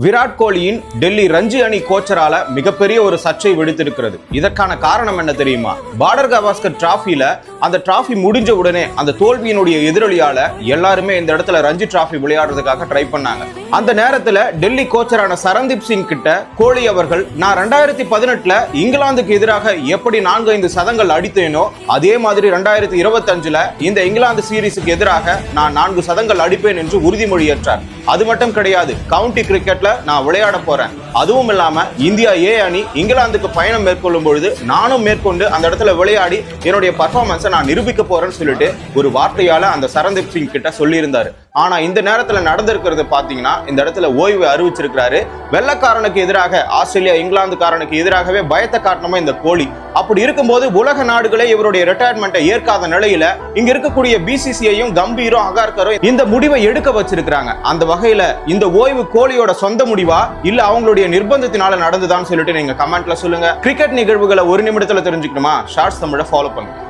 விராட் கோலியின் டெல்லி ரஞ்சி அணி கோச்சரால மிகப்பெரிய ஒரு சர்ச்சை வெடித்திருக்கிறது. இதற்கான காரணம் என்ன தெரியுமா? பார்டர் கவாஸ்கர் டிராஃபில அந்த டிராஃபி முடிஞ்ச உடனே அந்த தோல்வியினுடைய எதிரொலியால எல்லாருமே இந்த இடத்துல ரஞ்சி டிராஃபி விளையாடுறதுக்காக ட்ரை பண்ணாங்க. அந்த நேரத்துல டெல்லி கோச்சரான சரண்தீப் சிங் கிட்ட கோலி அவர்கள், நான் 2018 இங்கிலாந்துக்கு எதிராக எப்படி 4-5 சதங்கள் அடித்தேனோ அதே மாதிரி 2025 இந்த இங்கிலாந்து சீரீஸுக்கு எதிராக நான் 4 சதங்கள் அடிப்பேன் என்று உறுதிமொழி ஏற்றார். அது மட்டும் கிடையாது, கவுண்டி கிரிக்கெட்ல நான் விளையாட போறேன். அதுவும் இல்லாம இந்தியா ஏ அணி இங்கிலாந்துக்கு பயணம் மேற்கொள்ளும் பொழுது நானும் மேற்கொண்டு அந்த இடத்துல விளையாடி என்னுடைய பர்ஃபார்மன்ஸை நான் நிரூபிக்க போறேன்னு சொல்லிட்டு ஒரு வார்த்தையால அந்த சரண்தீப் சிங் கிட்ட சொல்லியிருந்தாரு. ஆனா இந்த நேரத்துல நடந்திருக்கிறது பாத்தீங்கன்னா, இந்த இடத்துல ஓய்வு அறிவிச்சிருக்கிறாரு. வெள்ளக்காரனுக்கு எதிராக, ஆஸ்திரேலியா இங்கிலாந்துக்காரனுக்கு எதிராகவே பயத்தை காட்டணுமா இந்த கோலி. அப்படி இருக்கும்போது உலக நாடுகளே இவருடைய ரிட்டையர்மெண்ட்டை ஏற்காத நிலையில இங்க இருக்கக்கூடிய பிசிசிஐயும் கம்பீரும் அகார்கரும் இந்த முடிவை எடுக்க வச்சிருக்காங்க. அந்த வகையில இந்த ஓய்வு கோலியோட சொந்த முடிவா இல்ல அவங்களுடைய நிர்பந்தத்தினால நடந்துதான்னு சொல்லிட்டு நீங்க கமெண்ட்ல சொல்லுங்க. கிரிக்கெட் நிகழ்வுகளை ஒரு நிமிடத்துல தெரிஞ்சுக்கணுமா? ஷார்ட்ஸ் தமிழை ஃபாலோ பண்ணுங்க.